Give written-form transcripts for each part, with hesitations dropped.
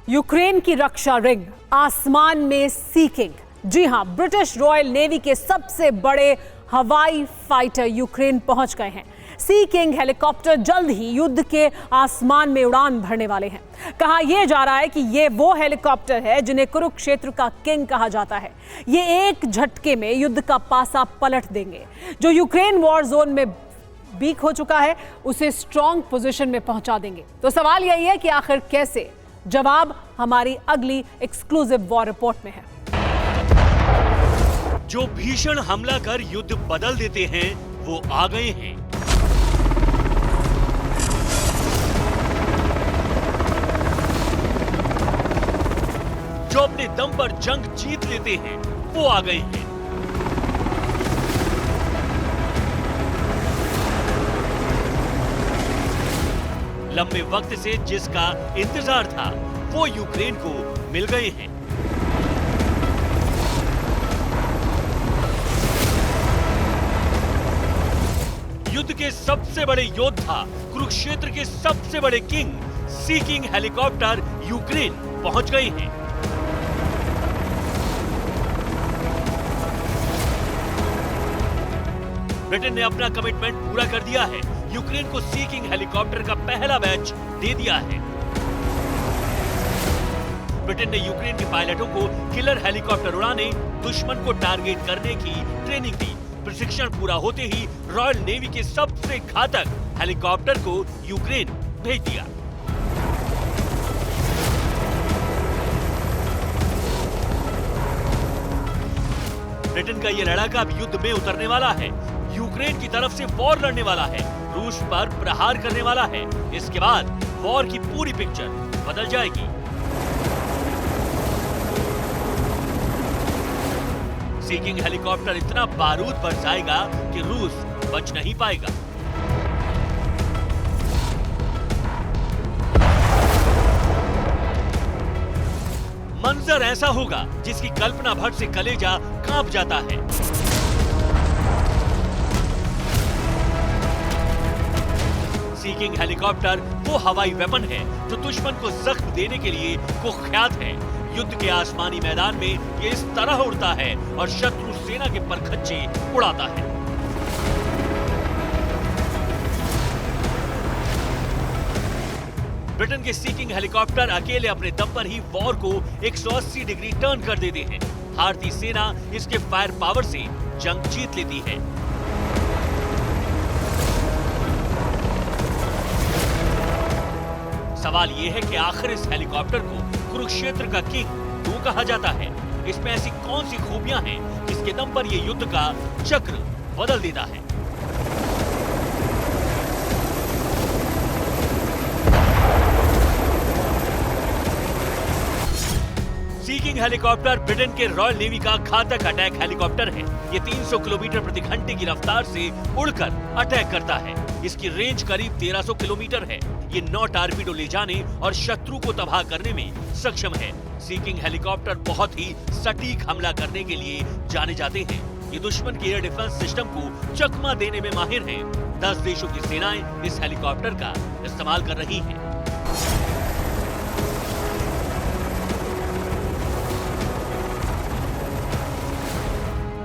Ukraine की रक्षा ring, आसमान में सी किंग। जी हां, ब्रिटिश रॉयल नेवी के सबसे बड़े हवाई फाइटर यूक्रेन पहुंच गए हैं। सी किंग हेलीकॉप्टर जल्द ही युद्ध के आसमान में उड़ान भरने वाले हैं। कहा यह जा रहा है कि ये वो हेलीकॉप्टर है जिन्हें कुरुक्षेत्र का किंग कहा जाता है। ये एक झटके में युद्ध का पासा पलट देंगे। जो यूक्रेन वॉर जोन में वीक हो चुका है उसे स्ट्रॉन्ग पोजीशन में पहुंचा देंगे। तो सवाल यही है कि आखिर कैसे? जवाब हमारी अगली एक्सक्लूसिव वॉर रिपोर्ट में है। जो भीषण हमला कर युद्ध बदल देते हैं वो आ गए हैं। जो अपने दम पर जंग जीत लेते हैं वो आ गए हैं। लंबे वक्त से जिसका इंतजार था वो यूक्रेन को मिल गए हैं। युद्ध के सबसे बड़े योद्धा, कुरुक्षेत्र के सबसे बड़े किंग, सी किंग हेलीकॉप्टर यूक्रेन पहुंच गए हैं। ब्रिटेन ने अपना कमिटमेंट पूरा कर दिया है। यूक्रेन को सी किंग हेलीकॉप्टर का पहला बैच दे दिया है। ब्रिटेन ने यूक्रेन के पायलटों को किलर हेलीकॉप्टर उड़ाने, दुश्मन को टारगेट करने की ट्रेनिंग दी। प्रशिक्षण पूरा होते ही रॉयल नेवी के सबसे घातक हेलीकॉप्टर को यूक्रेन भेज दिया। ब्रिटेन का यह लड़ाका अब युद्ध में उतरने वाला है। यूक्रेन की तरफ से वॉर लड़ने वाला है, रूस पर प्रहार करने वाला है। इसके बाद वॉर की पूरी पिक्चर बदल जाएगी। सी किंग हेलीकॉप्टर इतना बारूद बरसाएगा कि रूस बच नहीं पाएगा। मंजर ऐसा होगा जिसकी कल्पना भर से कलेजा कांप जाता है। सी किंग हेलीकॉप्टर वो हवाई वेपन है जो दुश्मन को जख्म देने के लिए कुख्यात है। युद्ध के आसमानी मैदान में ये इस तरह उड़ता है और शत्रु सेना के परखच्चे उड़ाता है। ब्रिटेन के सी किंग हेलीकॉप्टर अकेले अपने दम पर ही वॉर को 180 डिग्री टर्न कर देते हैं। भारतीय सेना इसके फायर पावर से जंग जीत लेती है। सवाल यह है कि आखिर इस हेलीकॉप्टर को कुरुक्षेत्र का किंग क्यों कहा जाता है? इसमें ऐसी कौन सी खूबियां हैं जिसके दम पर यह युद्ध का चक्र बदल देता है? सी किंग हेलीकॉप्टर ब्रिटेन के रॉयल नेवी का घातक अटैक हेलीकॉप्टर है। ये 300 किलोमीटर प्रति घंटे की रफ्तार से उड़कर अटैक करता है। इसकी रेंज करीब 1300 किलोमीटर है। ये 9 टारपीडो ले जाने और शत्रु को तबाह करने में सक्षम है। सी किंग हेलीकॉप्टर बहुत ही सटीक हमला करने के लिए जाने जाते हैं। ये दुश्मन के एयर डिफेंस सिस्टम को चकमा देने में माहिर हैं। 10 देशों की सेनाएं इस हेलीकॉप्टर का इस्तेमाल कर रही हैं।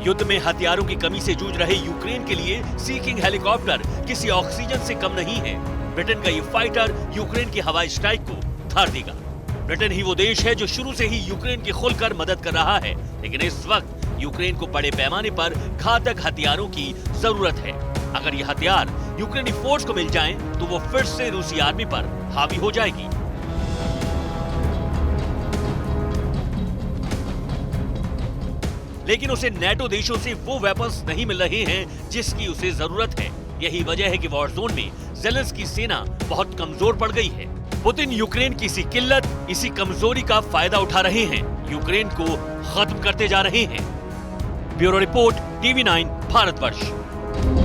युद्ध में हथियारों की कमी से जूझ रहे यूक्रेन के लिए सी किंग हेलीकॉप्टर किसी ऑक्सीजन से कम नहीं है। ब्रिटेन का ये फाइटर यूक्रेन की हवाई स्ट्राइक को धार देगा। ब्रिटेन ही वो देश है जो शुरू से ही यूक्रेन की खुलकर मदद कर रहा है, लेकिन इस वक्त यूक्रेन को बड़े पैमाने पर घातक हथियारों की जरूरत है। अगर ये हथियार यूक्रेनी फोर्स को मिल जाएं, तो वो फिर से रूसी आर्मी पर हावी हो जाएगी। लेकिन उसे नेटो देशों से वो वेपन्स नहीं मिल रहे हैं जिसकी उसे जरूरत है। यही वजह है कि वॉर जोन में ज़ेलेंस्की की सेना बहुत कमजोर पड़ गई है। पुतिन यूक्रेन की इसी किल्लत, इसी कमजोरी का फायदा उठा रहे हैं। यूक्रेन को खत्म करते जा रहे हैं। Bureau report, TV9 Bharatvarsh.